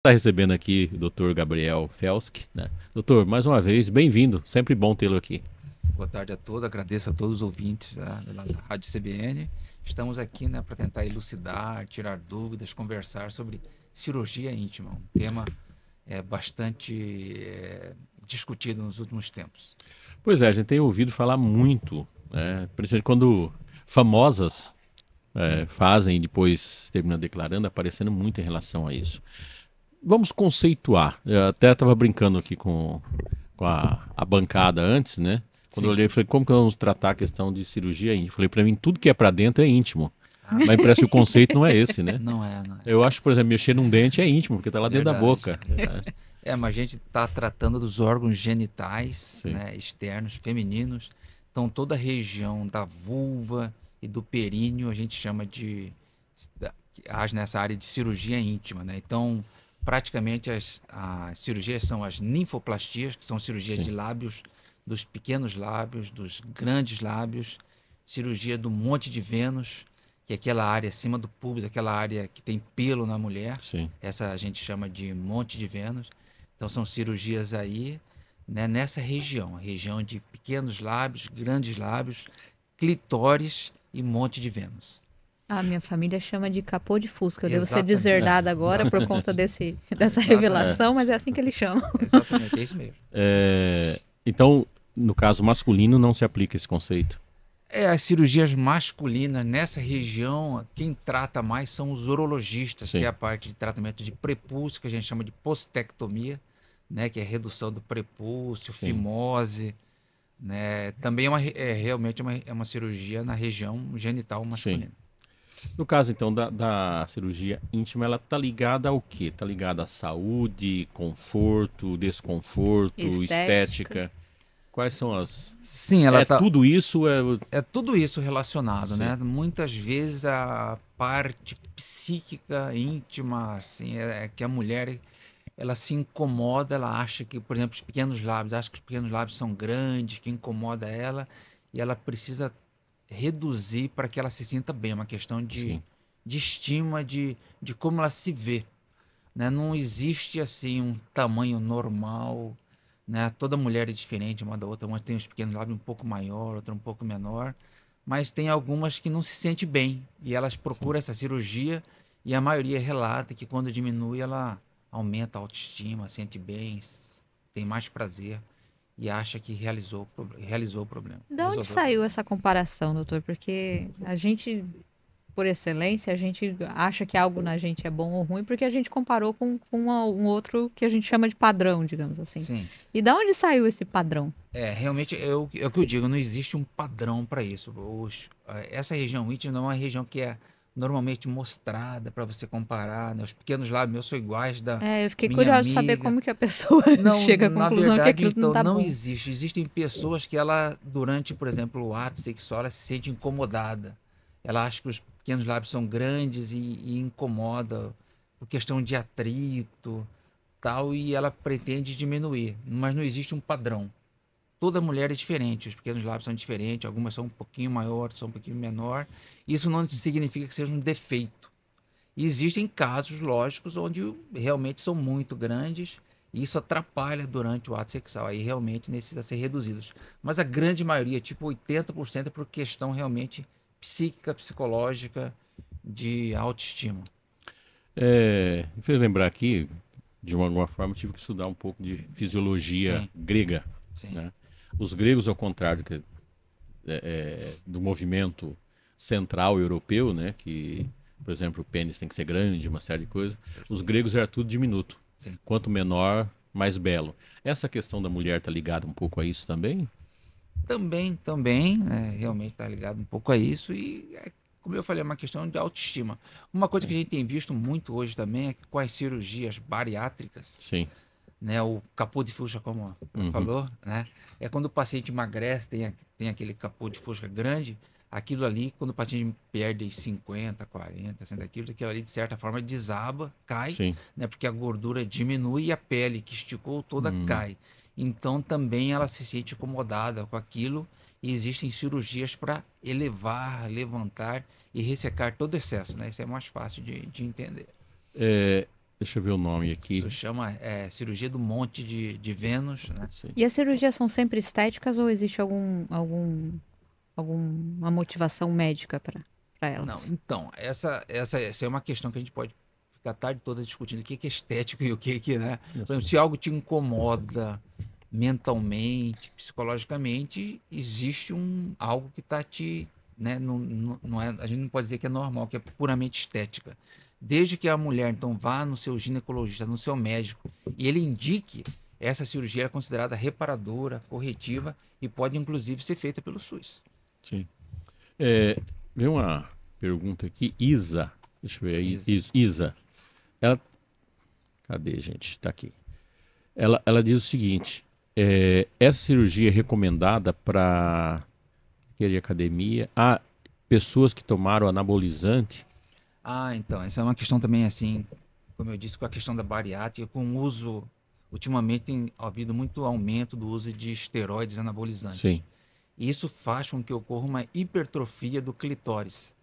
Está recebendo aqui o Dr. Gabriel Felsk, né? Doutor, mais uma vez, bem-vindo. Sempre bom tê-lo aqui. Boa tarde a todos, agradeço a todos os ouvintes da Rádio CBN. Estamos aqui, né, para tentar elucidar, tirar dúvidas, conversar sobre cirurgia íntima, um tema bastante discutido nos últimos tempos. Pois é, a gente tem ouvido falar muito, né? Principalmente quando famosas Sim. fazem e depois terminam declarando, aparecendo muito em relação a isso. Vamos conceituar. Eu até estava brincando aqui com a bancada antes, né? Quando eu Sim. olhei, falei, como que vamos tratar a questão de cirurgia íntima? Falei, para mim, tudo que é para dentro é íntimo. Ah, Mas parece que o conceito não é esse, né? não é, não é. Eu acho, por exemplo, mexer num dente é íntimo, porque está lá dentro da Verdade. boca. Verdade. Mas a gente está tratando dos órgãos genitais, Sim. né, externos, femininos. Então, toda a região da vulva e do períneo a gente chama que age nessa área de cirurgia íntima, né? Então, praticamente as cirurgias são as ninfoplastias, que são cirurgias Sim. de lábios, dos pequenos lábios, dos grandes lábios, cirurgia do monte de Vênus, que é aquela área acima do púbis, aquela área que tem pelo na mulher. Sim. Essa a gente chama de monte de Vênus. Então são cirurgias aí, né, nessa região, a região de pequenos lábios, grandes lábios, clitóris e monte de Vênus. A minha família chama de capô de fusca. Eu devo ser Exatamente. deserdada agora por conta dessa Exatamente. revelação, mas é assim que eles chamam. Exatamente, é isso mesmo. Então, no caso masculino, não se aplica esse conceito. As cirurgias masculinas nessa região, quem trata mais são os urologistas, Sim. que é a parte de tratamento de prepúcio, que a gente chama de postectomia, né, que é redução do prepúcio, Sim. fimose, né? Também realmente uma cirurgia na região genital masculina. Sim. No caso, então, da cirurgia íntima, ela está ligada ao quê? Está ligada à saúde, conforto, desconforto, estética? Quais são as... Sim, ela tá... tudo isso? É tudo isso relacionado, Sim. né? Muitas vezes a parte psíquica, íntima, assim, é que a mulher ela se incomoda, ela acha que, por exemplo, os pequenos lábios, acha que os pequenos lábios são grandes, que incomoda ela, e ela precisa reduzir para que ela se sinta bem. É uma questão Sim. de estima, de como ela se vê, né? Não existe assim um tamanho normal, né? Toda mulher é diferente uma da outra. Uma tem os pequenos lábios um pouco maior, outra um pouco menor, mas tem algumas que não se sente bem e elas procuram essa cirurgia e a maioria relata que quando diminui ela aumenta a autoestima, sente bem, tem mais prazer e acha que realizou o problema. De onde saiu essa comparação, doutor? Porque a gente, por excelência, a gente acha que algo na gente é bom ou ruim porque a gente comparou com um outro que a gente chama de padrão, digamos assim. Sim. E de onde saiu esse padrão? Realmente é o que eu digo, não existe um padrão para isso. Essa região íntima não é uma região que é normalmente mostrada para você comparar, né? Os pequenos lábios meus são iguais da Eu fiquei minha curiosa de saber amiga. como que a pessoa Não, chega à na conclusão que verdade, aquilo não então, tá não bom. existe. Existem pessoas que ela, durante, por exemplo, o ato sexual, ela se sente incomodada. Ela acha que os pequenos lábios são grandes e incomoda por questão de atrito, tal, e ela pretende diminuir. Mas não existe um padrão. Toda mulher é diferente, os pequenos lábios são diferentes, algumas são um pouquinho maior, outras são um pouquinho menor. Isso não significa que seja um defeito. E existem casos, lógicos, onde realmente são muito grandes e isso atrapalha durante o ato sexual. Aí realmente necessita ser reduzidos. Mas a grande maioria, tipo 80%, é por questão realmente psíquica, psicológica, de autoestima. Me fez lembrar aqui, de alguma forma, eu tive que estudar um pouco de fisiologia Sim. grega. Sim. Né? Os gregos, ao contrário do movimento central europeu, né, que, por exemplo, o pênis tem que ser grande, uma série de coisas, os gregos era tudo diminuto. Sim. Quanto menor, mais belo. Essa questão da mulher está ligada um pouco a isso também? Também, né, realmente está ligado um pouco a isso e, como eu falei, é uma questão de autoestima. Uma coisa que a gente tem visto muito hoje também é que com as cirurgias bariátricas, Sim. né, o capô de fusca, como falou, né, é quando o paciente emagrece, tem aquele capô de fusca grande, aquilo ali, quando o paciente perde 50, 40, 60 quilos, aquilo ali, de certa forma, desaba, cai, Sim. né, porque a gordura diminui e a pele que esticou toda cai. Então, também ela se sente incomodada com aquilo e existem cirurgias para elevar, levantar e ressecar todo o excesso, né? Isso é mais fácil de entender. Deixa eu ver o nome aqui. Isso chama cirurgia do monte de Vênus, né? Sim. E as cirurgias são sempre estéticas ou existe alguma motivação médica para elas? Não, então, essa é uma questão que a gente pode ficar a tarde toda discutindo o que é estético e o que, né? Por exemplo, se algo te incomoda mentalmente, psicologicamente, existe algo que está te, né? Não é, a gente não pode dizer que é normal, que é puramente estética. Desde que a mulher, então, vá no seu ginecologista, no seu médico, e ele indique, essa cirurgia é considerada reparadora, corretiva e pode, inclusive, ser feita pelo SUS. Sim. Vem uma pergunta aqui, Isa. Deixa eu ver aí. Isa. Ela. Cadê, gente? Está aqui. Ela diz o seguinte: essa cirurgia é recomendada para academia, pessoas que tomaram anabolizante. Então, essa é uma questão também, assim, como eu disse, com a questão da bariátrica, com o uso, ultimamente tem havido muito aumento do uso de esteroides anabolizantes. Sim. Isso faz com que ocorra uma hipertrofia do clitóris.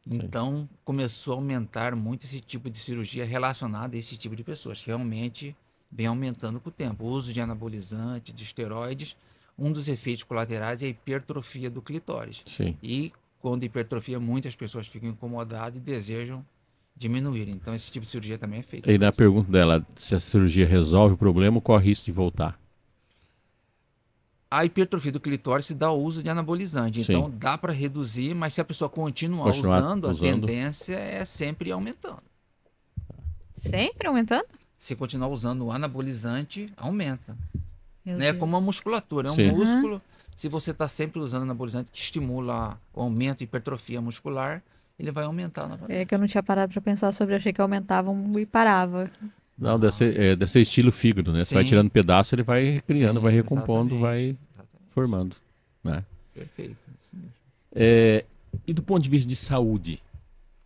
Então, começou a aumentar muito esse tipo de cirurgia relacionada a esse tipo de pessoas, que realmente vem aumentando com o tempo. O uso de anabolizante, de esteroides, um dos efeitos colaterais é a hipertrofia do clitóris. Sim. E quando hipertrofia, muitas pessoas ficam incomodadas e desejam diminuir. Então, esse tipo de cirurgia também é feito. E na pergunta dela, se a cirurgia resolve o problema, qual é o risco de voltar? A hipertrofia do clitóris se dá ao uso de anabolizante. Sim. Então, dá para reduzir, mas se a pessoa continuar usando, a tendência é sempre ir aumentando. Sempre aumentando? Se continuar usando o anabolizante, aumenta. Meu É como a musculatura, é Sim. um músculo. Se você está sempre usando anabolizante que estimula o aumento e hipertrofia muscular, ele vai aumentar novamente. É que eu não tinha parado para pensar sobre, achei que aumentavam e parava. Não, deve ser estilo fígado, né? Você vai Sim. tirando pedaço, ele vai criando, Sim, vai recompondo, exatamente. vai formando, né? Perfeito. Isso mesmo. E do ponto de vista de saúde,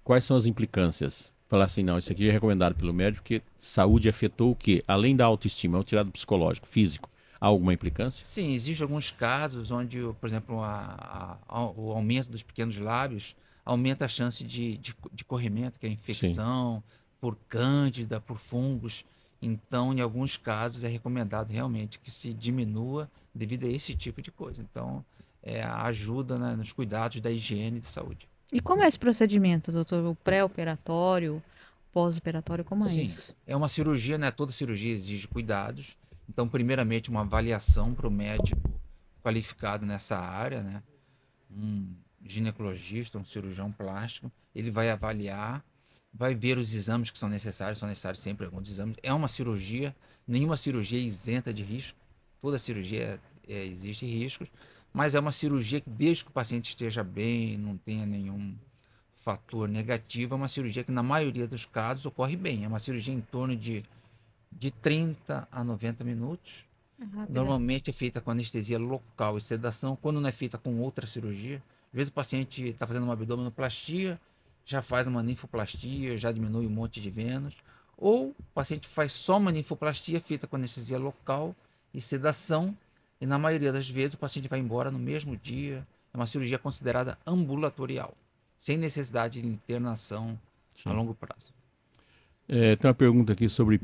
quais são as implicâncias? Falar assim, não, isso aqui é recomendado pelo médico, porque saúde afetou o quê? Além da autoestima, é um tirado psicológico, físico. Há alguma implicância? Sim, existem alguns casos onde, por exemplo, o aumento dos pequenos lábios aumenta a chance de corrimento, que é infecção por cândida, por fungos. Então, em alguns casos, é recomendado realmente que se diminua devido a esse tipo de coisa. Então, ajuda, né, nos cuidados da higiene de saúde. E como é esse procedimento, doutor? O pré-operatório, pós-operatório, como é Sim, isso? é uma cirurgia, né? Toda cirurgia exige cuidados. Então, primeiramente, uma avaliação para o médico qualificado nessa área, né? Um ginecologista, um cirurgião plástico, ele vai avaliar, vai ver os exames que são necessários sempre alguns exames. É uma cirurgia, nenhuma cirurgia é isenta de risco, toda cirurgia existe riscos, mas é uma cirurgia que desde que o paciente esteja bem, não tenha nenhum fator negativo, é uma cirurgia que na maioria dos casos ocorre bem. É uma cirurgia em torno de 30 a 90 minutos. Normalmente é feita com anestesia local e sedação, quando não é feita com outra cirurgia. Às vezes o paciente está fazendo uma abdominoplastia, já faz uma ninfoplastia, já diminui um monte de Vênus. Ou o paciente faz só uma ninfoplastia feita com anestesia local e sedação, e na maioria das vezes o paciente vai embora no mesmo dia. É uma cirurgia considerada ambulatorial, sem necessidade de internação a longo prazo. Tem uma pergunta aqui sobre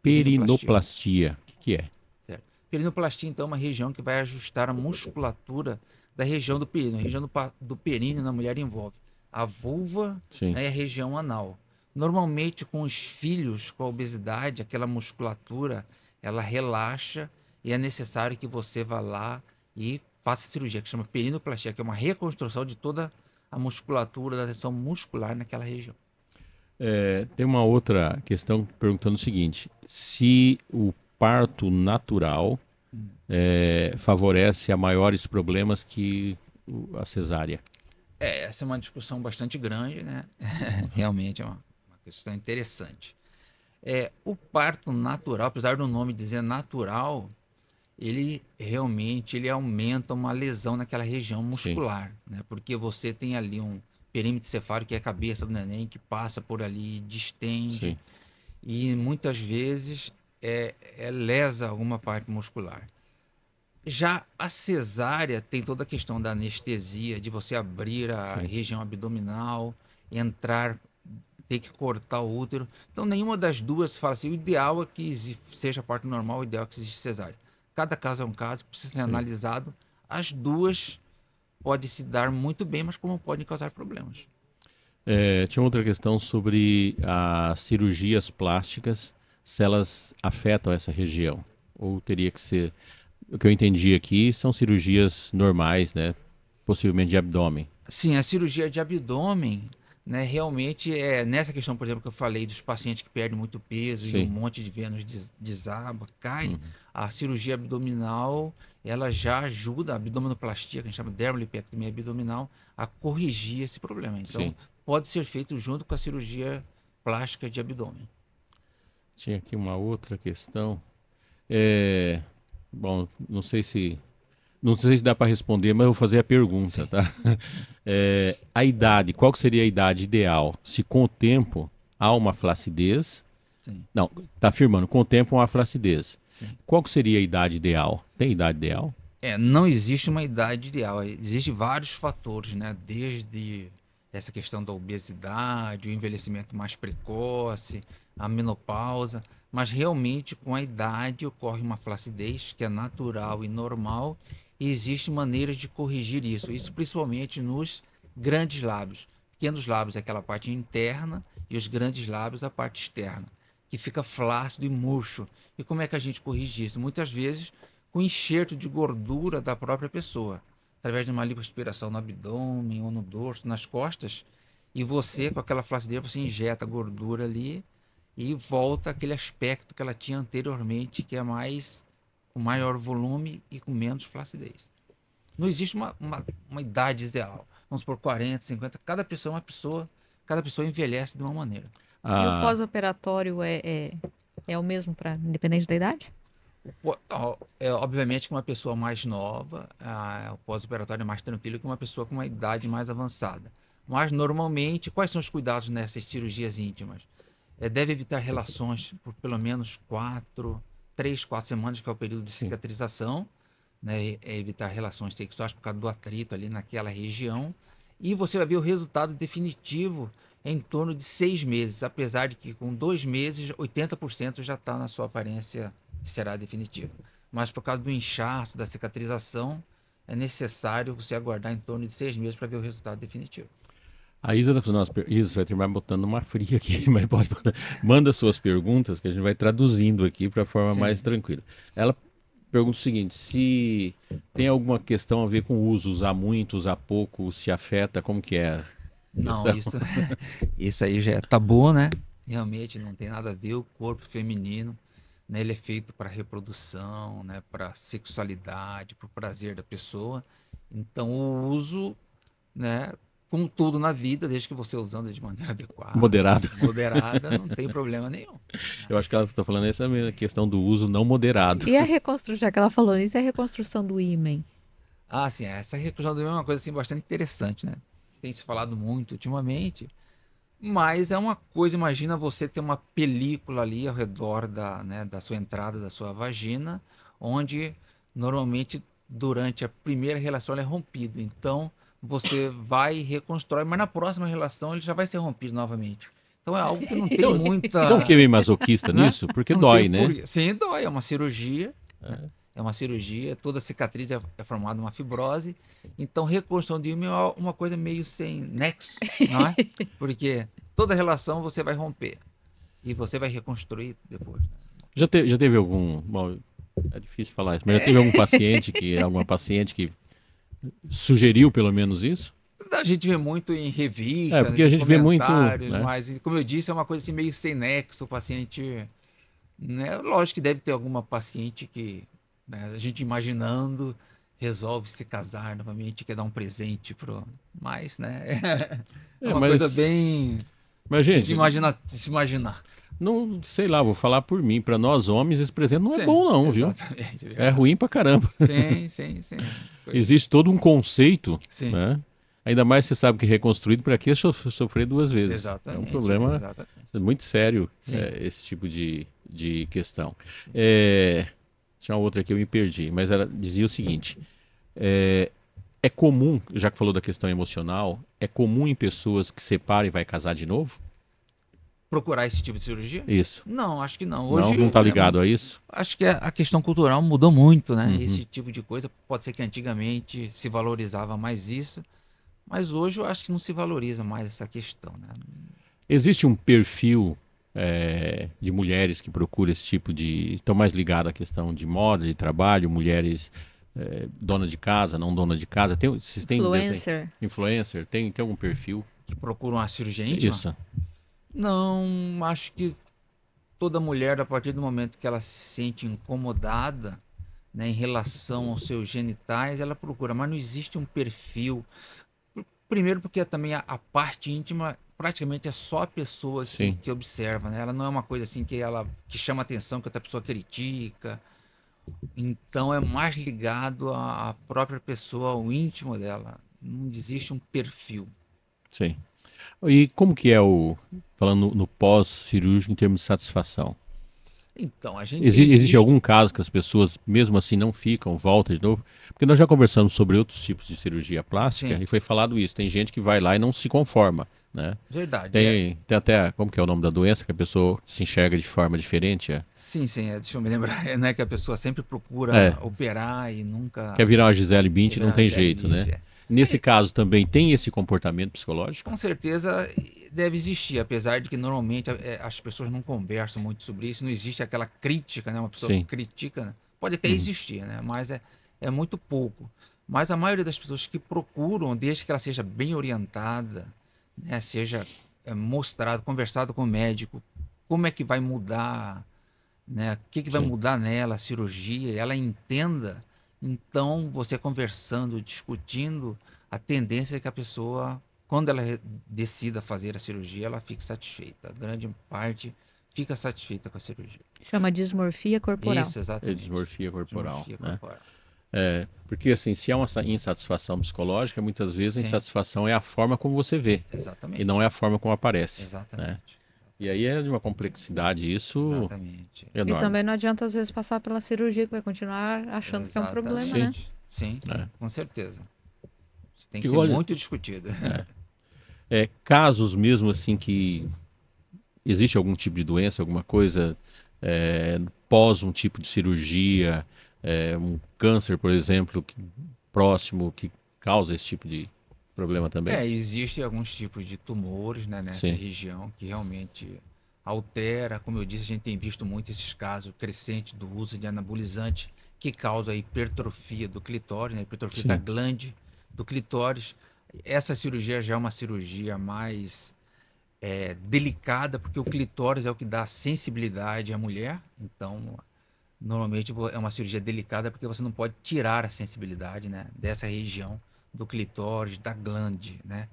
perinoplastia. O que é? Certo. Perinoplastia, então, é uma região que vai ajustar a musculatura da região do períneo. A região do períneo na mulher envolve a vulva, né, e a região anal. Normalmente, com os filhos, com a obesidade, aquela musculatura, ela relaxa e é necessário que você vá lá e faça cirurgia, que chama perinoplastia, que é uma reconstrução de toda a musculatura, da tensão muscular naquela região. Tem uma outra questão perguntando o seguinte: se o parto natural favorece a maiores problemas que a cesárea? Essa é uma discussão bastante grande, né? Realmente é uma questão interessante. O parto natural, apesar do nome dizer natural, ele realmente aumenta uma lesão naquela região muscular, né? Porque você tem ali um perímetro cefálico, que é a cabeça do neném, que passa por ali, distende, e muitas vezes lesa alguma parte muscular. Já a cesárea tem toda a questão da anestesia, de você abrir a região abdominal, entrar ter que cortar o útero. Então, nenhuma das duas fala assim, o ideal é que seja parto normal, o ideal é que seja cesárea. Cada caso é um caso, precisa ser analisado. As duas podem se dar muito bem, mas como podem causar problemas. Tinha outra questão sobre as cirurgias plásticas, se elas afetam essa região. Ou teria que ser... O que eu entendi aqui são cirurgias normais, né? Possivelmente de abdômen. Sim, a cirurgia de abdômen, né, realmente é nessa questão, por exemplo, que eu falei dos pacientes que perdem muito peso Sim. e um monte de Vênus desaba, cai. A cirurgia abdominal, ela já ajuda, a abdominoplastia, que a gente chama de dermolipectomia abdominal, a corrigir esse problema. Então, Sim. pode ser feito junto com a cirurgia plástica de abdômen. Tinha aqui uma outra questão. Bom, não sei se dá para responder, mas eu vou fazer a pergunta, tá? A idade, qual que seria a idade ideal? Se com o tempo há uma flacidez... Sim. Não, está afirmando, com o tempo há uma flacidez. Sim. Qual que seria a idade ideal? Tem idade ideal? Não existe uma idade ideal. Existem vários fatores, né? Desde essa questão da obesidade, o envelhecimento mais precoce, a menopausa. Mas realmente, com a idade, ocorre uma flacidez que é natural e normal. E existem maneiras de corrigir isso. Isso principalmente nos grandes lábios. Pequenos lábios é aquela parte interna e os grandes lábios a parte externa, que fica flácido e murcho. E como é que a gente corrige isso? Muitas vezes com enxerto de gordura da própria pessoa, através de uma lipoaspiração no abdômen ou no dorso, nas costas, e você, com aquela flacidez, você injeta gordura ali e volta aquele aspecto que ela tinha anteriormente, que é mais com maior volume e com menos flacidez. Não existe uma idade ideal. Vamos por 40, 50, cada pessoa é uma pessoa, cada pessoa envelhece de uma maneira. E o pós-operatório é o mesmo para independente da idade? Obviamente que uma pessoa mais nova, o pós-operatório é mais tranquilo que uma pessoa com uma idade mais avançada. Mas, normalmente, quais são os cuidados nessas cirurgias íntimas? Deve evitar relações por pelo menos 3, 4 semanas, que é o período de cicatrização, né? Evitar relações sexuais por causa do atrito ali naquela região. E você vai ver o resultado definitivo em torno de 6 meses, apesar de que com 2 meses, 80% já está na sua aparência que será definitiva. Mas por causa do inchaço, da cicatrização, é necessário você aguardar em torno de 6 meses para ver o resultado definitivo. A Isa está fazendo Isa vai terminar botando uma fria aqui, mas pode manda suas perguntas que a gente vai traduzindo aqui para a forma mais tranquila. Ela pergunta o seguinte, se tem alguma questão a ver com o uso, usar muito, usar pouco, se afeta, como que é? Não, isso aí já é tabu, né? Realmente não tem nada a ver. O corpo feminino, né, ele é feito para reprodução, né, para sexualidade, para o prazer da pessoa. Então o uso, né, como tudo na vida, desde que você usando de maneira adequada, moderada, não tem problema nenhum. Eu acho que ela está falando essa questão do uso não moderado. E a reconstrução, já que ela falou isso, é a reconstrução do ímen? Sim, essa reconstrução do ímen é uma coisa assim, bastante interessante, né? Tem se falado muito ultimamente, mas é uma coisa, imagina você ter uma película ali ao redor da sua entrada, da sua vagina, onde normalmente durante a primeira relação ele é rompido. Então você vai e reconstrói, mas na próxima relação ele já vai ser rompido novamente. Então é algo que não tem muita... Então que é meio masoquista nisso? Porque não dói, né? Sim, dói, é uma cirurgia. É uma cirurgia, toda cicatriz é formada uma fibrose. Então, reconstrução de ímen é uma coisa meio sem nexo, não é? Porque toda relação você vai romper e você vai reconstruir depois. Já teve algum... Bom, é difícil falar isso, mas já teve alguma paciente que sugeriu pelo menos isso? A gente vê muito em revistas, porque a gente vê muito, né? Mas, como eu disse, é uma coisa assim meio sem nexo. O paciente... Né? Lógico que deve ter alguma paciente que... Né, a gente imaginando, resolve se casar novamente, quer dar um presente mas, né? É uma coisa bem... Mas, gente, de se imaginar. Não, sei lá, vou falar por mim. Para nós homens, esse presente não é bom não, viu? É ruim pra caramba. Sim. Existe todo um conceito, né? Ainda mais você sabe que reconstruído, para que sofrer 2 vezes? Exatamente. É um problema muito sério, esse tipo de questão. Tinha outra que eu me perdi, mas ela dizia o seguinte, é comum, já que falou da questão emocional, é comum em pessoas que separam e vai casar de novo? procurar esse tipo de cirurgia? Isso. Não, acho que não. Não, Hoje, não tá ligado a isso? acho que a questão cultural mudou muito, né? Uhum. Esse tipo de coisa. Pode ser que antigamente se valorizava mais isso, mas hoje eu acho que não se valoriza mais essa questão, né? Existe um perfil de mulheres que procuram esse tipo de... Estão mais ligadas à questão de moda, de trabalho, mulheres dona de casa, não dona de casa. Vocês têm Influencer. Influencer? Tem algum perfil? Que procuram a cirurgia íntima? Isso. Não, acho que toda mulher, a partir do momento que ela se sente incomodada, né, em relação aos seus genitais, ela procura, mas não existe um perfil. Primeiro porque também a parte íntima praticamente é só a pessoa Sim. que observa, né? Ela não é uma coisa assim que chama atenção, que outra pessoa critica. Então é mais ligado à própria pessoa, ao íntimo dela. Não existe um perfil. Sim. E como que é falando no pós-cirúrgico em termos de satisfação? Então, a gente Existe visto- algum caso que as pessoas, mesmo assim, não ficam, voltam de novo? Porque nós já conversamos sobre outros tipos de cirurgia plástica Sim. e foi falado isso. Tem gente que vai lá e não se conforma, né? Verdade. Tem até, como que é o nome da doença, que a pessoa se enxerga de forma diferente? Sim, deixa eu me lembrar, né? Que a pessoa sempre procura operar e nunca... Quer virar uma Gisele Bündchen, virar não tem Gisele jeito, Bündchen, né? Nesse caso também tem esse comportamento psicológico? Com certeza deve existir, apesar de que normalmente as pessoas não conversam muito sobre isso, não existe aquela crítica, né? Uma pessoa Sim. critica, né? Pode até existir, né? Mas é muito pouco. Mas a maioria das pessoas que procuram, desde que ela seja bem orientada, né? Seja mostrado, conversado com o médico, como é que vai mudar, né? O que vai Sim. mudar nela, a cirurgia, ela entenda. Então, você conversando, discutindo, a tendência é que a pessoa, quando ela decida fazer a cirurgia, ela fique satisfeita. A grande parte fica satisfeita com a cirurgia. Chama dismorfia corporal. Isso, É exatamente. dismorfia corporal, Dismorfia né? corporal. Porque assim, se há uma insatisfação psicológica, muitas vezes a Sim. insatisfação é a forma como você vê Exatamente. e não é a forma como aparece. Né? Exatamente. E aí é de uma complexidade isso Exatamente. E enorme. também não adianta, às vezes, passar pela cirurgia, que vai continuar achando que é um problema, Sim. né? Sim, É. com certeza. Isso tem que E ser olha- muito discutido. Casos mesmo assim que existe algum tipo de doença, alguma coisa pós um tipo de cirurgia, um câncer, por exemplo, próximo que causa esse tipo de problema também. Existem alguns tipos de tumores, né, nessa Sim. região que realmente altera. Como eu disse, a gente tem visto muito esses casos crescentes do uso de anabolizante que causa a hipertrofia do clitóris, né, hipertrofia Sim. da glande do clitóris. Essa cirurgia já é uma cirurgia mais delicada, porque o clitóris é o que dá sensibilidade à mulher. Então, normalmente é uma cirurgia delicada porque você não pode tirar a sensibilidade, né, dessa região do clitóris, da glande, né?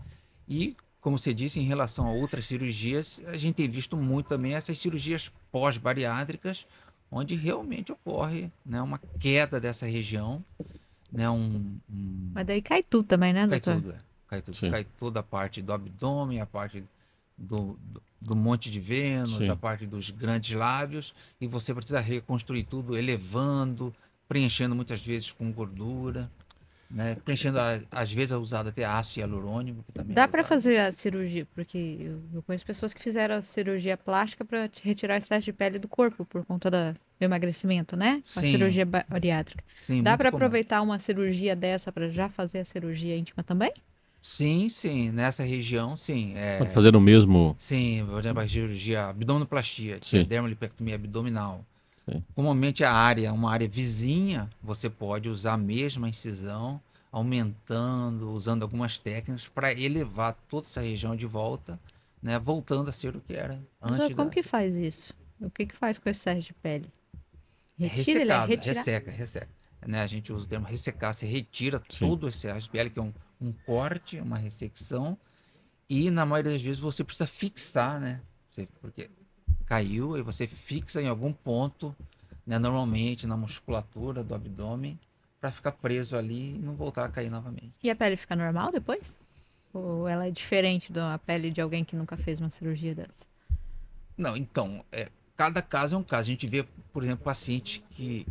E, como você disse, em relação a outras cirurgias, a gente tem visto muito também essas cirurgias pós-bariátricas, onde realmente ocorre, né, uma queda dessa região, né, Mas daí cai tudo também, né, cai doutor? tudo, cai tudo, Sim. cai toda a parte do abdômen, a parte do monte de Vênus, Sim. a parte dos grandes lábios, e você precisa reconstruir tudo, elevando, preenchendo muitas vezes com gordura, né? Preenchendo, às vezes é usado até ácido hialurônico, que também Dá é pra usado. fazer a cirurgia, porque eu conheço pessoas que fizeram a cirurgia plástica pra retirar excesso de pele do corpo por conta do emagrecimento, né? Com a Sim. cirurgia bariátrica. Sim, Dá muito pra comum. aproveitar uma cirurgia dessa pra já fazer a cirurgia íntima também? Sim, nessa região, sim. Pode fazer no mesmo. Sim, por exemplo, a cirurgia abdominoplastia, que é Sim. dermolipectomia abdominal. Sim. Comumente uma área vizinha, você pode usar a mesma incisão, aumentando, usando algumas técnicas para elevar toda essa região de volta, né? Voltando a ser o que era Mas antes como que faz isso? O que faz com excesso de pele? Retira, ele é ressecado, retirar. resseca. Né? A gente usa o termo ressecar, você retira Sim. todo o excesso de pele, que é um corte, uma ressecção, e na maioria das vezes você precisa fixar, né? Porque caiu, aí você fixa em algum ponto, né? Normalmente na musculatura do abdômen, para ficar preso ali e não voltar a cair novamente. E a pele fica normal depois? Ou ela é diferente da pele de alguém que nunca fez uma cirurgia dessa? Não, então, cada caso é um caso. A gente vê, por exemplo, pacientes que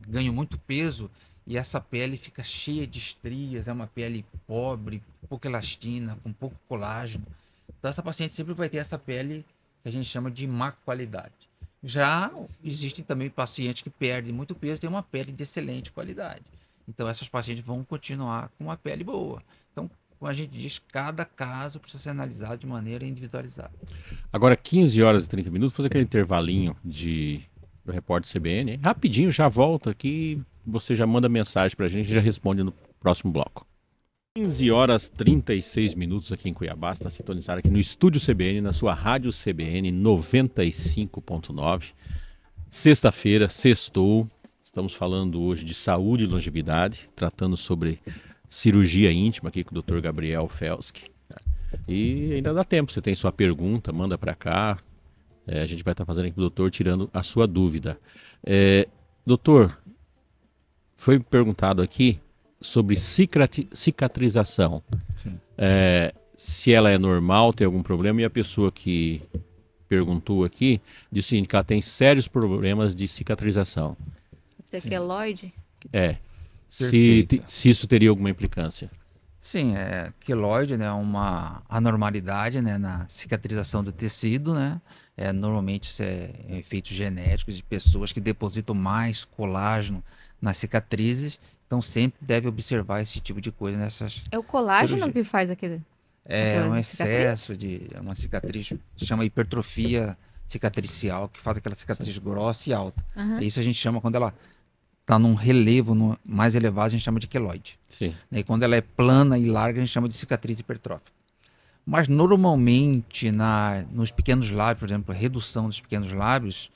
ganham muito peso e essa pele fica cheia de estrias, é uma pele pobre, pouca elastina, com pouco colágeno. Então essa paciente sempre vai ter essa pele que a gente chama de má qualidade. Já existem também pacientes que perdem muito peso e têm uma pele de excelente qualidade. Então essas pacientes vão continuar com uma pele boa. Então, como a gente diz, cada caso precisa ser analisado de maneira individualizada. Agora, 15 horas e 30 minutos, fazer aquele intervalinho do repórter CBN. Rapidinho, já volta aqui, você já manda mensagem pra gente e já responde no próximo bloco. 15 horas e 36 minutos aqui em Cuiabá, está sintonizado aqui no Estúdio CBN, na sua rádio CBN 95.9. Sexta-feira, sextou, estamos falando hoje de saúde e longevidade, tratando sobre cirurgia íntima aqui com o Dr. Gabriel Felski. E ainda dá tempo, você tem sua pergunta, manda para cá. A gente vai estar fazendo aqui com o doutor, tirando a sua dúvida. Doutor, foi perguntado aqui sobre cicatrização. Sim. Se ela é normal, tem algum problema, e a pessoa que perguntou aqui disse o seguinte, que ela tem sérios problemas de cicatrização. Você queloide? Se isso teria alguma implicância. Sim, queloide, né, é uma anormalidade, né, na cicatrização do tecido, né? Normalmente isso é efeitos genéticos de pessoas que depositam mais colágeno nas cicatrizes, então sempre deve observar esse tipo de coisa nessas. É o colágeno cirurgia. que faz aquele. É um aquela excesso de uma cicatriz, chama hipertrofia cicatricial, que faz aquela cicatriz grossa e alta. Uhum. Isso a gente chama, quando ela está num relevo mais elevado, a gente chama de queloide. Sim. E quando ela é plana e larga, a gente chama de cicatriz hipertrófica. Mas normalmente nos pequenos lábios, por exemplo, a redução dos pequenos lábios,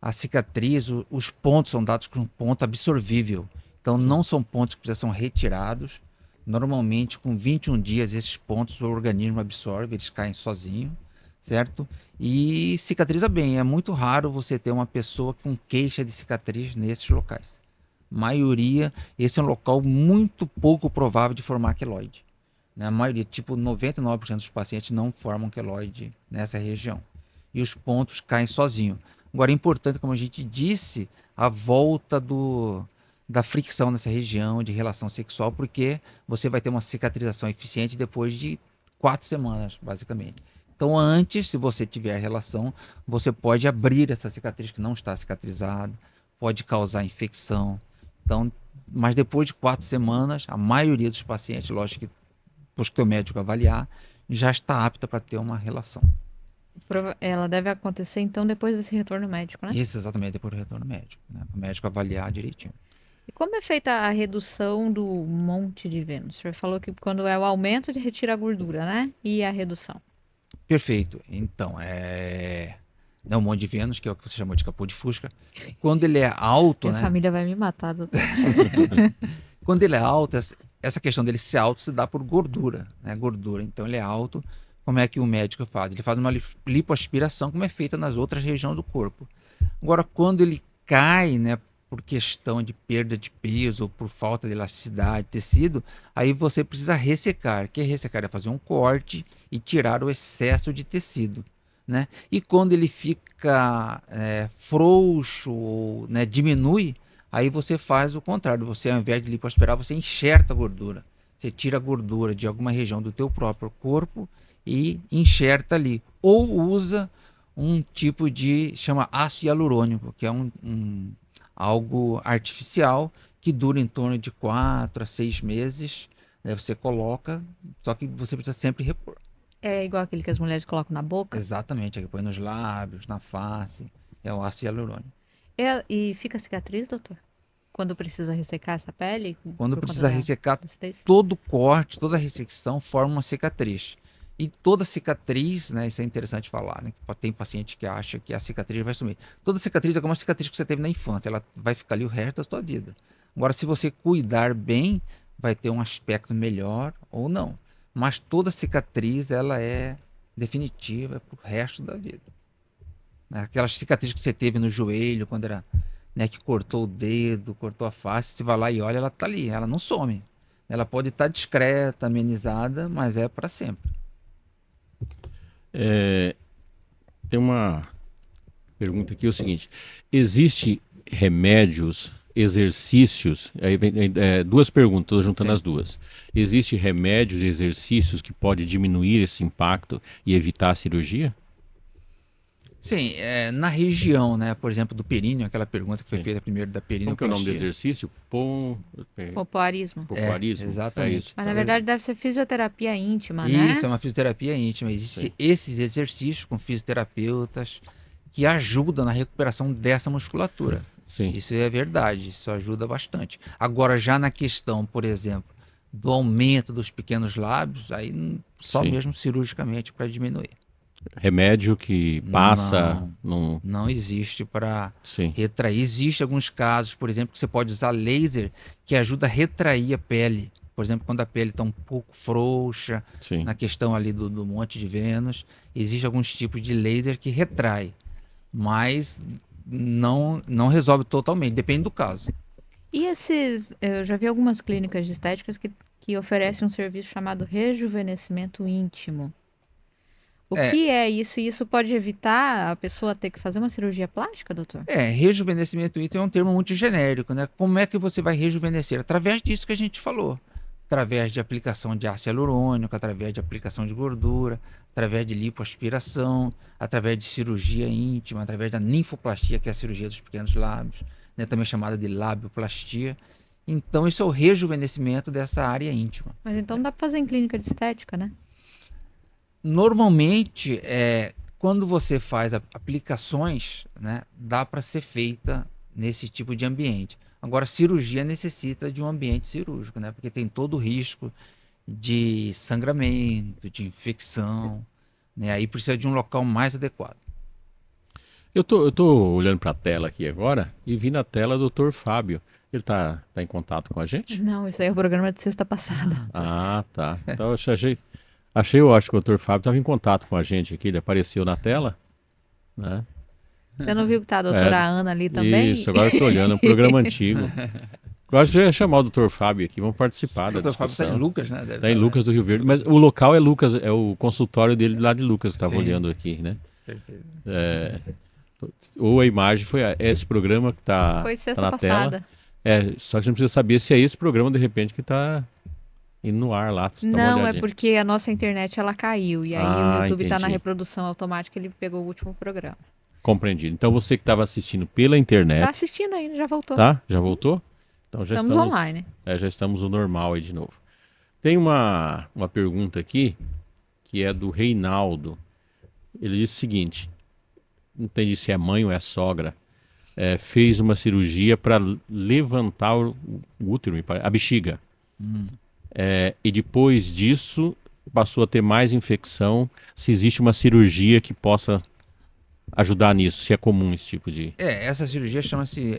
a cicatriz, os pontos são dados com um ponto absorvível. Então não são pontos que precisam ser retirados. Normalmente, com 21 dias, esses pontos o organismo absorve, eles caem sozinho, certo? E cicatriza bem. É muito raro você ter uma pessoa com queixa de cicatriz nesses locais. Maioria, esse é um local muito pouco provável de formar queloide. A maioria, tipo 99% dos pacientes não formam queloide nessa região. E os pontos caem sozinho. Agora, é importante, como a gente disse, a volta da fricção nessa região de relação sexual, porque você vai ter uma cicatrização eficiente depois de 4 semanas, basicamente. Então, antes, se você tiver relação, você pode abrir essa cicatriz que não está cicatrizada, pode causar infecção. Então, mas depois de 4 semanas, a maioria dos pacientes, lógico que depois que o médico avaliar, já está apta para ter uma relação. Ela deve acontecer, então, depois desse retorno médico, né? Isso, exatamente, depois do retorno médico, né? Para o médico avaliar direitinho. E como é feita a redução do monte de Vênus? O senhor falou que quando é o aumento, retira a gordura, né? E a redução? Perfeito. Então, o monte de Vênus, que é o que você chamou de capô de fusca. Quando ele é alto, Minha família vai me matar, doutor. Quando ele é alto, essa questão dele ser alto se dá por gordura, né? Gordura. Então ele é alto. Como é que o médico faz? Ele faz uma lipoaspiração, como é feita nas outras regiões do corpo. Agora, quando ele cai, né, por questão de perda de peso ou por falta de elasticidade, tecido, aí você precisa ressecar. Que ressecar é fazer um corte e tirar o excesso de tecido, né? E quando ele fica frouxo ou, né, diminui, aí você faz o contrário. Você, ao invés de lipoaspirar, você enxerta a gordura. Você tira a gordura de alguma região do teu próprio corpo e enxerta ali. Ou usa um tipo chama ácido hialurônico, que é algo artificial que dura em torno de 4 a 6 meses. Né? Você coloca, só que você precisa sempre repor. É igual aquele que as mulheres colocam na boca? Exatamente, que põe nos lábios, na face. É o ácido hialurônico. E fica cicatriz, doutor? Quando precisa ressecar essa pele? Quando precisa ressecar, todo corte, toda ressecção forma uma cicatriz. E toda cicatriz, né, isso é interessante falar, né? Tem paciente que acha que a cicatriz vai sumir. Toda cicatriz é como uma cicatriz que você teve na infância, ela vai ficar ali o resto da sua vida. Agora, se você cuidar bem, vai ter um aspecto melhor ou não. Mas toda cicatriz, ela é definitiva pro resto da vida. Aquelas cicatrizes que você teve no joelho, quando era, né, que cortou o dedo, cortou a face, você vai lá e olha, ela tá ali, ela não some. Ela pode estar discreta, amenizada, mas é para sempre. Tem uma pergunta aqui, é o seguinte: existe remédios exercícios, aí vem, duas perguntas, estou juntando Sim. as duas. Existe remédios e exercícios que pode diminuir esse impacto e evitar a cirurgia? Sim, na região, né, por exemplo, do períneo, aquela pergunta que foi Sim. feita primeiro da Qual que é o nome do perinoplastia. exercício? Popoarismo. Popoarismo? Exatamente. É isso. Mas na verdade deve ser fisioterapia íntima, né? Isso, é uma fisioterapia íntima. Existem Sim. esses exercícios com fisioterapeutas que ajudam na recuperação dessa musculatura. Sim. Isso é verdade, isso ajuda bastante. Agora, já na questão, por exemplo, do aumento dos pequenos lábios, aí só Sim. mesmo cirurgicamente para diminuir. Remédio que passa num... Não existe para Sim. retrair. Existem alguns casos, por exemplo, que você pode usar laser que ajuda a retrair a pele. Por exemplo, quando a pele está um pouco frouxa, Sim. na questão ali do Monte de Vênus, existem alguns tipos de laser que retrai, mas não resolve totalmente, depende do caso. E esses, eu já vi algumas clínicas de estéticas que oferecem um serviço chamado rejuvenescimento íntimo. O que é isso? E isso pode evitar a pessoa ter que fazer uma cirurgia plástica, doutor? Rejuvenescimento íntimo é um termo muito genérico, né? Como é que você vai rejuvenescer? Através disso que a gente falou. Através de aplicação de ácido hialurônico, através de aplicação de gordura, através de lipoaspiração, através de cirurgia íntima, através da ninfoplastia, que é a cirurgia dos pequenos lábios, né? Também chamada de labioplastia. Então, isso é o rejuvenescimento dessa área íntima. Mas então dá para fazer em clínica de estética, né? Normalmente, quando você faz aplicações, né, dá para ser feita nesse tipo de ambiente. Agora, cirurgia necessita de um ambiente cirúrgico, né, porque tem todo o risco de sangramento, de infecção, né, aí precisa de um local mais adequado. Eu tô olhando para a tela aqui agora e vi na tela o Dr. Fábio. Ele tá em contato com a gente? Não, isso aí é o programa de sexta passada. Ah, tá. Então eu eu acho que o Dr. Fábio estava em contato com a gente aqui, ele apareceu na tela, né? Você não viu que tá a doutora Ana ali também? Isso, agora eu tô olhando, é um programa antigo. Eu acho que eu ia chamar o Dr. Fábio aqui, vamos participar da O Dr. Fábio está discussão. em Lucas, né? Está em Lucas do Rio Verde, mas o local é Lucas, é o consultório dele lá de Lucas, que estava Sim. olhando aqui, né? Perfeito. Ou a imagem foi esse programa que está Foi sexta na passada. tela. Só que a gente precisa saber se é esse programa, de repente, que está indo no ar lá. Dá uma Não, é olhadinha. porque a nossa internet ela caiu. E aí o YouTube tá na entendi. reprodução automática, ele pegou o último programa. Compreendido. Então você que estava assistindo pela internet, Tá assistindo ainda, já voltou. tá? Já voltou? Então já Estamos online. já estamos no normal aí de novo. Tem uma pergunta aqui que é do Reinaldo. Ele diz o seguinte: não entendi se é mãe ou é sogra. Fez uma cirurgia para levantar o útero, a bexiga. E depois disso passou a ter mais infecção. Se existe uma cirurgia que possa ajudar nisso, se é comum esse tipo de... Essa cirurgia chama-se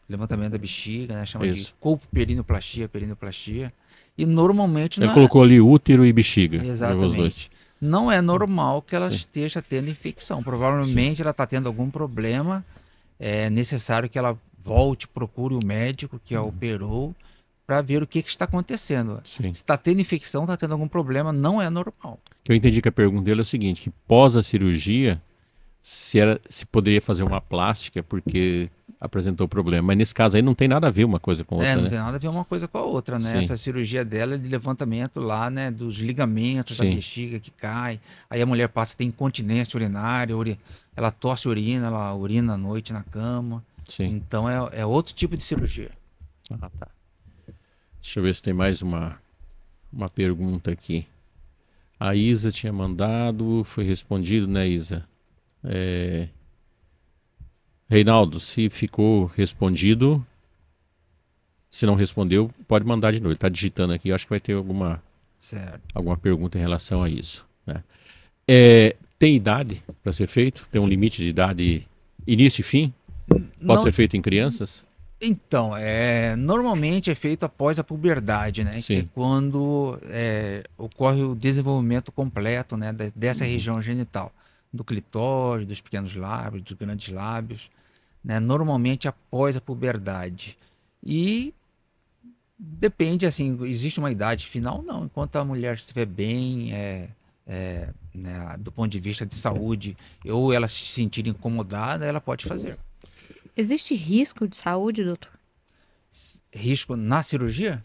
levantamento da bexiga, né? Chama de Isso. colpoperinoplastia. E normalmente Ele colocou ali útero e bexiga. Os dois. Exatamente. Não é normal que ela Sim. esteja tendo infecção. Provavelmente ela está tendo algum problema. É necessário que ela volte, procure o médico que a operou para ver o que está acontecendo. Sim. Se está tendo infecção, está tendo algum problema, não é normal. Que eu entendi que a pergunta dele é o seguinte, que pós a cirurgia, se poderia fazer uma plástica porque apresentou problema. Mas nesse caso aí não tem nada a ver uma coisa com outra, Não né? tem nada a ver uma coisa com a outra, né? Sim. Essa cirurgia dela é de levantamento lá, né, dos ligamentos da Sim. bexiga que cai. Aí a mulher passa a ter incontinência urinária, ela tosse urina, ela urina à noite na cama. Sim. Então é outro tipo de cirurgia. Ah, tá. Deixa eu ver se tem mais uma pergunta aqui. A Isa tinha mandado, foi respondido, né, Isa? Reinaldo, se ficou respondido, se não respondeu, pode mandar de novo. Ele está digitando aqui, eu acho que vai ter alguma pergunta em relação a isso, né? Tem idade para ser feito? Tem um limite de idade, início e fim? Pode ser feito em crianças? Então, normalmente é feito após a puberdade, né? Sim. Que é quando ocorre o desenvolvimento completo, né, dessa região genital, do clitóris, dos pequenos lábios, dos grandes lábios, né? Normalmente após a puberdade. E depende, assim, existe uma idade final? Não. Enquanto a mulher estiver bem, né, do ponto de vista de saúde, ou ela se sentir incomodada, ela pode fazer. Existe risco de saúde, doutor? Risco na cirurgia?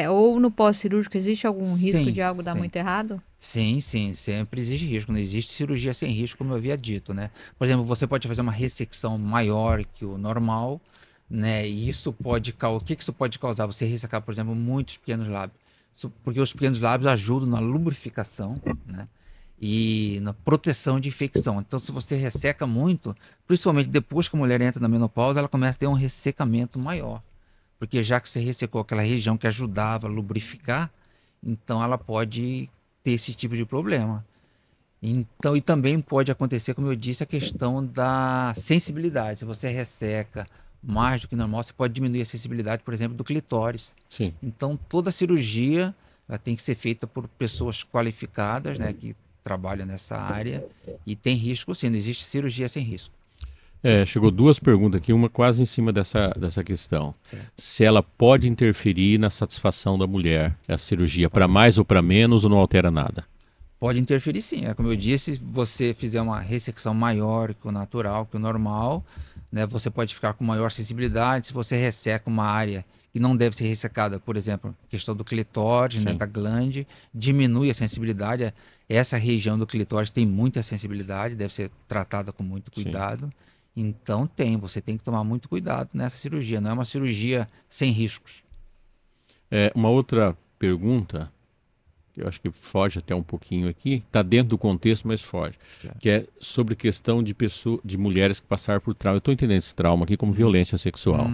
Ou no pós-cirúrgico, existe algum risco Sim, de algo dar sim. muito errado? Sim, sim, sempre existe risco. Não existe cirurgia sem risco, como eu havia dito, né? Por exemplo, você pode fazer uma ressecção maior que o normal, né? E isso pode causar. O que isso pode causar? Você ressecar, por exemplo, muitos pequenos lábios. Porque os pequenos lábios ajudam na lubrificação, né? E na proteção de infecção. Então, se você resseca muito, principalmente depois que a mulher entra na menopausa, ela começa a ter um ressecamento maior. Porque já que você ressecou aquela região que ajudava a lubrificar, então ela pode ter esse tipo de problema. Então, e também pode acontecer, como eu disse, a questão da sensibilidade. Se você resseca mais do que normal, você pode diminuir a sensibilidade, por exemplo, do clitóris. Sim. Então, toda cirurgia ela tem que ser feita por pessoas qualificadas, né, que trabalham nessa área, e tem risco sim, não existe cirurgia sem risco. Chegou duas perguntas aqui, uma quase em cima dessa questão. Certo. Se ela pode interferir na satisfação da mulher, a cirurgia, para mais ou para menos, ou não altera nada? Pode interferir sim. Como eu disse, se você fizer uma ressecção maior que o natural, que o normal, né, você pode ficar com maior sensibilidade. Se você resseca uma área que não deve ser ressecada, por exemplo, questão do clitóris, né, da glande, diminui a sensibilidade. Essa região do clitóris tem muita sensibilidade, deve ser tratada com muito cuidado. Sim. Então você tem que tomar muito cuidado nessa cirurgia. Não é uma cirurgia sem riscos. Uma outra pergunta, que eu acho que foge até um pouquinho aqui, está dentro do contexto, mas foge, certo. Que é sobre questão de mulheres que passaram por trauma. Eu estou entendendo esse trauma aqui como violência sexual.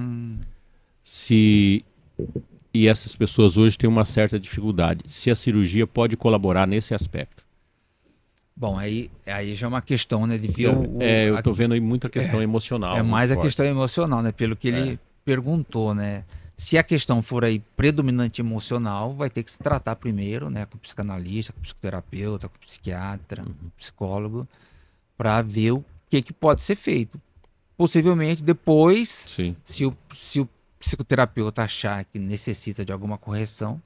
E essas pessoas hoje têm uma certa dificuldade. Se a cirurgia pode colaborar nesse aspecto? Bom, aí já é uma questão, né, de ver eu estou vendo aí muita questão emocional. É mais a questão emocional, né, pelo que ele perguntou, né. Se a questão for aí predominante emocional, vai ter que se tratar primeiro, né, com o psicanalista, com o psicoterapeuta, com o psiquiatra, com o psicólogo, para ver o que pode ser feito. Possivelmente depois, sim, se o psicoterapeuta achar que necessita de alguma correção.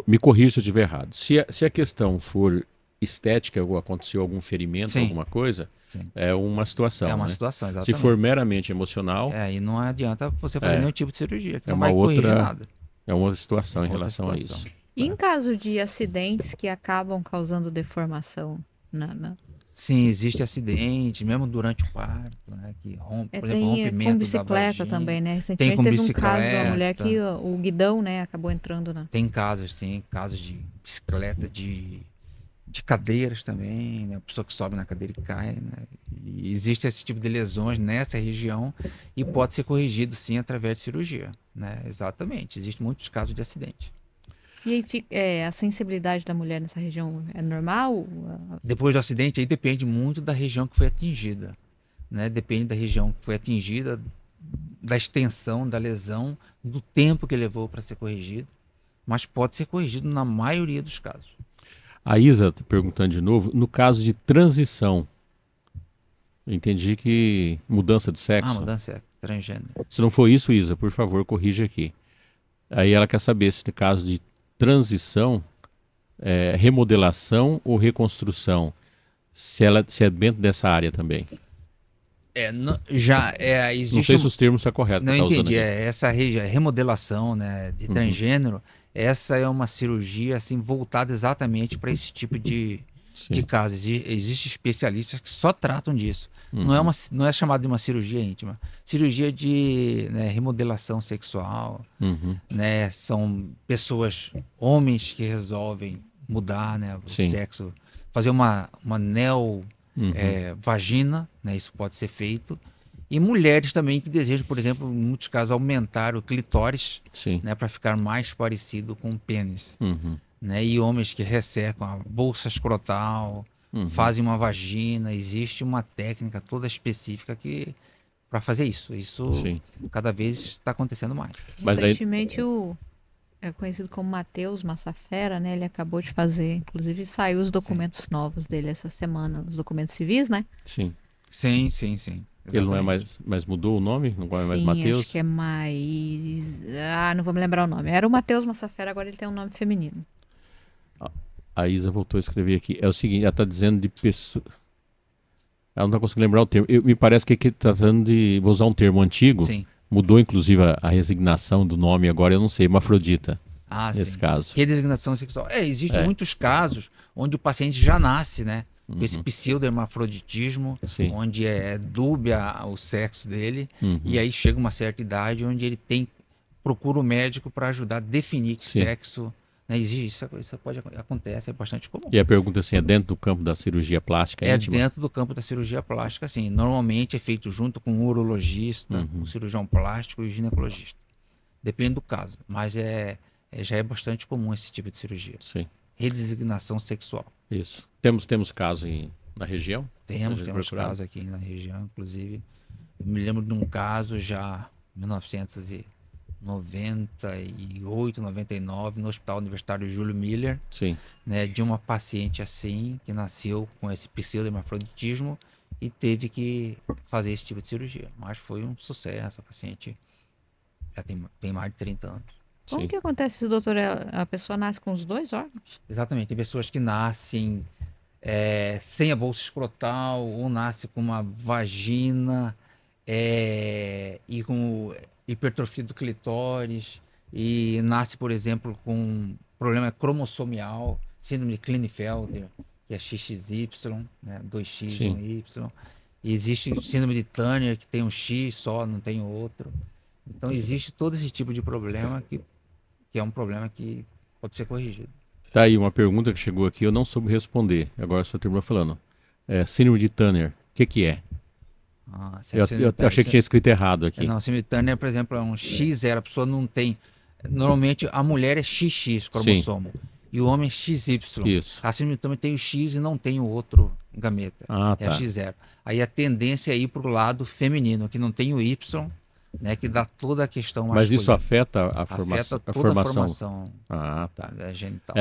Me corrija se eu estiver errado. Se a questão for estética, ou aconteceu algum ferimento, sim, alguma coisa, sim, é uma situação. É uma, né, situação, exatamente. Se for meramente emocional... aí não adianta você fazer nenhum tipo de cirurgia, que não uma vai corrigir nada. É uma situação em relação a isso. E em caso de acidentes que acabam causando deformação? Sim, existe acidente, mesmo durante o parto, né, que rompe, por exemplo, rompimento com bicicleta da vagina. também, né? Recentemente tem com teve bicicleta. Um caso de uma mulher que o guidão, né, acabou entrando na... Tem casos, sim, casos de bicicleta, de cadeiras também, né? A pessoa que sobe na cadeira e cai, né? E existe esse tipo de lesões nessa região e pode ser corrigido, sim, através de cirurgia, né? Exatamente, existem muitos casos de acidente. E aí, a sensibilidade da mulher nessa região é normal? Depois do acidente, aí depende muito da região que foi atingida, né? Depende da região que foi atingida, da extensão da lesão, do tempo que levou para ser corrigido, mas pode ser corrigido na maioria dos casos. A Isa está perguntando de novo, no caso de transição, eu entendi que mudança de sexo. Mudança é transgênero. Se não for isso, Isa, por favor, corrija aqui. Aí ela quer saber se no caso de transição, remodelação ou reconstrução, se é dentro dessa área também. Existe não sei se os termos estão corretos. Não entendi. Essa remodelação, né, de transgênero, essa é uma cirurgia assim, voltada exatamente para esse tipo de caso. Existem especialistas que só tratam disso. Não é chamado de uma cirurgia íntima. Cirurgia de, né, remodelação sexual. Né, são pessoas, homens que resolvem mudar, né, o sexo, fazer uma vagina, né, isso pode ser feito. E mulheres também que desejam, por exemplo, em muitos casos, aumentar o clitóris, né, para ficar mais parecido com o pênis. Né? E homens que ressecam a bolsa escrotal, fazem uma vagina. Existe uma técnica toda específica para fazer isso. Isso cada vez está acontecendo mais. Recentemente é conhecido como Matheus Massafera, né? Ele acabou de fazer, inclusive saiu os documentos novos dele essa semana, os documentos civis, né? Sim. Exatamente. Ele não é mais mudou o nome? Não é mais Matheus? Acho que é mais... não vou me lembrar o nome. Era o Matheus Massafera, agora ele tem um nome feminino. A Isa voltou a escrever aqui. É o seguinte, ela está dizendo de pessoa... Ela não está conseguindo lembrar o termo. Me parece que aqui está tratando de... Vou usar um termo antigo, Mudou, inclusive, a resignação do nome agora, eu não sei, hermafrodita, nesse sim. caso. Redesignação sexual. Existem muitos casos onde o paciente já nasce, né? Com esse pseudo-hermafroditismo, Sim. onde é dúbia o sexo dele, e aí chega uma certa idade onde ele procura o médico para ajudar a definir que Sim. sexo, né, existe. Isso acontece, é bastante comum. E a pergunta assim, é dentro do campo da cirurgia plástica íntima? Dentro do campo da cirurgia plástica, sim. Normalmente é feito junto com o urologista, o cirurgião plástico e o ginecologista. Depende do caso, mas já é bastante comum esse tipo de cirurgia. Sim. Redesignação sexual. Isso. Temos caso na região? Temos casos aqui na região, inclusive. Eu me lembro de um caso já em 1998, 99, no Hospital Universitário Júlio Miller, Sim. né, de uma paciente assim, que nasceu com esse pseudo-hermafroditismo e teve que fazer esse tipo de cirurgia. Mas foi um sucesso, a paciente já tem mais de 30 anos. Como que acontece isso, doutor? A pessoa nasce com os dois órgãos? Exatamente. Tem pessoas que nascem sem a bolsa escrotal, ou nasce com uma vagina e com hipertrofia do clitóris, e nasce, por exemplo, com problema cromossomial, síndrome de Klinefelter, que é XXY, né? 2X e um Y. E existe síndrome de Turner, que tem um X só, não tem o outro. Então existe todo esse tipo de problema que é um problema que pode ser corrigido. Tá aí uma pergunta que chegou aqui, eu não soube responder. Agora a sua turma falando. Síndrome de Turner, o que é? Eu achei que tinha escrito errado aqui. Não, síndrome de Turner, por exemplo, é um X0, a pessoa não tem... Normalmente a mulher é XX, cromossomo, e o homem é XY. Isso. A síndrome de Turner tem o X e não tem o outro gameta, é a X0. Aí a tendência é ir para o lado feminino, que não tem o Y, né, que dá toda a questão masculina. Mas isso afeta a formação? Afeta toda a formação tá. genital.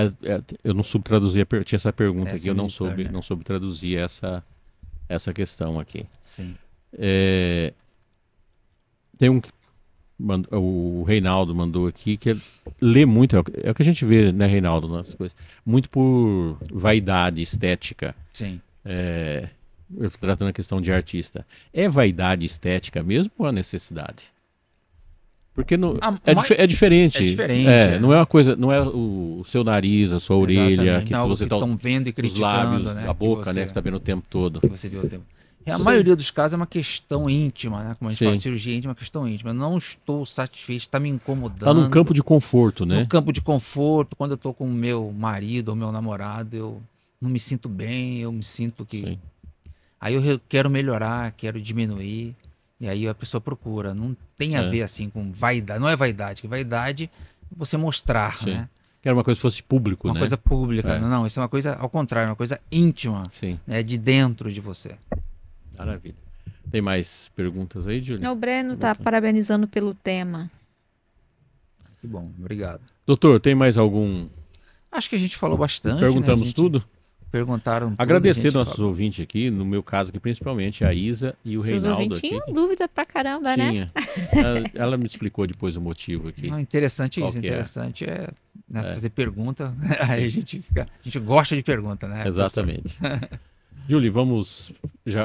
Eu não soube traduzir, tinha essa pergunta aqui, eu não Turner. não soube traduzir essa questão aqui. Sim. Tem o Reinaldo mandou aqui, que lê muito, é o que a gente vê, né, Reinaldo, nas coisas, muito por vaidade estética. Sim. Eu estou tratando a questão de artista. É vaidade estética mesmo ou é necessidade? Porque é diferente. É diferente. Não é uma coisa, não é o seu nariz, a sua orelha, que não, você está vendo e criticando, os lábios, né, a boca, você, né, que você está vendo o tempo todo. Que você viu o tempo. A maioria dos casos é uma questão íntima, né? Como a gente fala, cirurgia íntima é uma questão íntima. Eu não estou satisfeito, está me incomodando. Está num campo de conforto, né? No campo de conforto, quando eu estou com o meu marido ou meu namorado, eu não me sinto bem, eu me sinto que... Sim. Aí eu quero melhorar, quero diminuir, e aí a pessoa procura. Não tem a ver assim com vaidade, não é vaidade, que vaidade é você mostrar, né? Quero uma coisa que fosse público, uma coisa pública. Não, isso é uma coisa ao contrário, uma coisa íntima, né, de dentro de você. Maravilha. Tem mais perguntas aí, Júlia? O Breno está parabenizando pelo tema. Que bom, obrigado. Doutor, tem mais algum? Acho que a gente falou bastante. Perguntamos tudo? Perguntaram tudo. Agradecer nossos ouvintes aqui, no meu caso aqui, principalmente a Isa e o Reinaldo aqui. Tinha dúvida pra caramba, né? Ela me explicou depois o motivo aqui. Interessante isso, interessante fazer pergunta. Aí a gente gosta de pergunta, né? Exatamente. Júlia,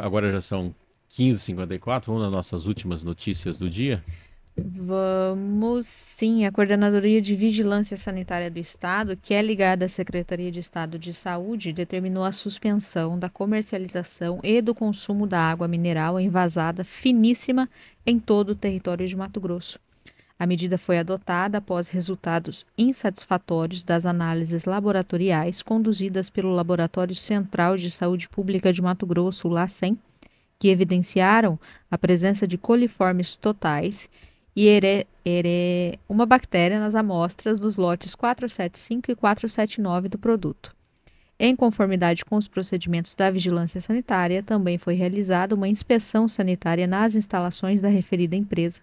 agora já são 15h54, vamos nas nossas últimas notícias do dia? Vamos sim. A Coordenadoria de Vigilância Sanitária do Estado, que é ligada à Secretaria de Estado de Saúde, determinou a suspensão da comercialização e do consumo da água mineral envasada finíssima em todo o território de Mato Grosso. A medida foi adotada após resultados insatisfatórios das análises laboratoriais conduzidas pelo Laboratório Central de Saúde Pública de Mato Grosso, o LACEN, que evidenciaram a presença de coliformes totais e uma bactéria nas amostras dos lotes 475 e 479 do produto. Em conformidade com os procedimentos da vigilância sanitária, também foi realizada uma inspeção sanitária nas instalações da referida empresa,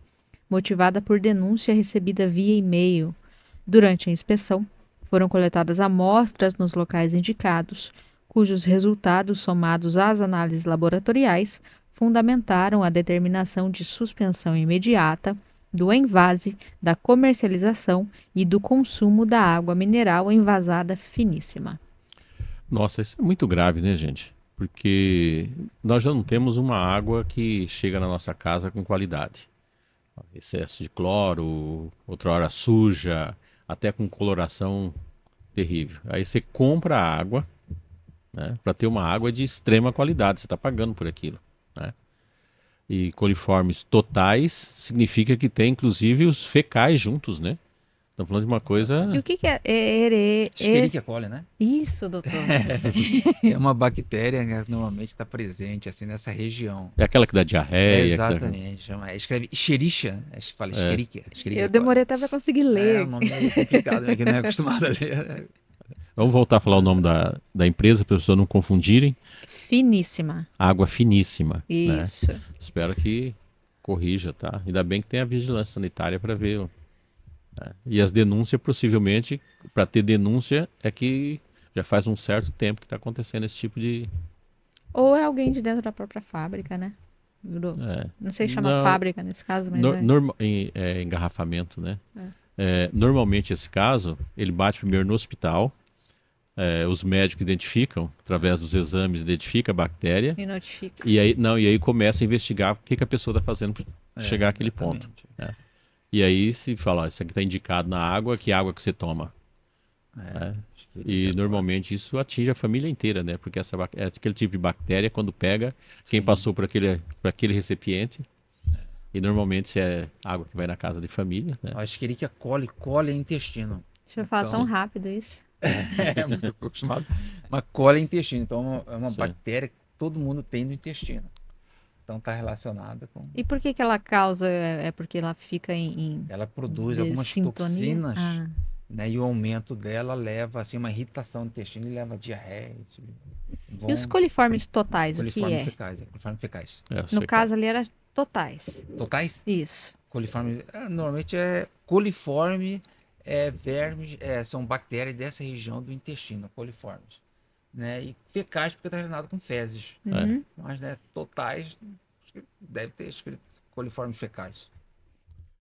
motivada por denúncia recebida via e-mail. Durante a inspeção, foram coletadas amostras nos locais indicados, cujos resultados, somados às análises laboratoriais, fundamentaram a determinação de suspensão imediata do envase, da comercialização e do consumo da água mineral envasada finíssima. Nossa, isso é muito grave, né, gente? Porque nós já não temos uma água que chega na nossa casa com qualidade. excesso de cloro, outra hora suja, até com coloração terrível. Aí você compra a água, né, para ter uma água de extrema qualidade, você está pagando por aquilo, né? E coliformes totais significa que tem inclusive os fecais juntos, né? Estamos falando de uma E coisa. o que é Escherichia coli, né? Isso, doutor. É uma bactéria que normalmente está presente assim nessa região. É aquela que dá diarreia. Exatamente. Escreve Escherichia, fala Escherichia. Eu demorei até para conseguir ler. É um nome meio complicado, né? Que não é acostumado a ler. Vamos voltar a falar o nome da empresa para as pessoas não confundirem. Finíssima. Água finíssima. Né? Isso. Espero que corrija, tá? Ainda bem que tem a vigilância sanitária para ver. Né? E as denúncias, possivelmente, para ter denúncia, é que já faz um certo tempo que está acontecendo esse tipo de. Ou é alguém de dentro da própria fábrica, né? Não sei se chama fábrica nesse caso, mas engarrafamento, né? Normalmente esse caso, ele bate primeiro no hospital, os médicos identificam, através dos exames, identifica a bactéria. E notifica. E aí começa a investigar o que a pessoa está fazendo para chegar àquele ponto. Né? E aí se fala, isso aqui está indicado na água, que água que você toma. Né? E normalmente isso atinge a família inteira, né? Porque aquele tipo de bactéria, quando pega, quem passou por aquele recipiente, e normalmente se é água que vai na casa de família. Né? A Escherichia coli é intestino. Deixa eu falar tão rápido isso. É muito acostumado. Uma coli é intestino, então é uma bactéria que todo mundo tem no intestino. Então está relacionada com. E por que ela causa? É porque ela fica Ela produz algumas toxinas, né? E o aumento dela leva assim uma irritação no intestino e leva a diarreia. E os coliformes totais, o que é? Coliformes fecais. No caso ali era totais. Totais? Isso. Coliforme, normalmente coliforme vermes, são bactérias dessa região do intestino, coliformes. Né? E fecais porque está relacionado com fezes. Uhum. Mas, né, totais, deve ter escrito coliformes fecais.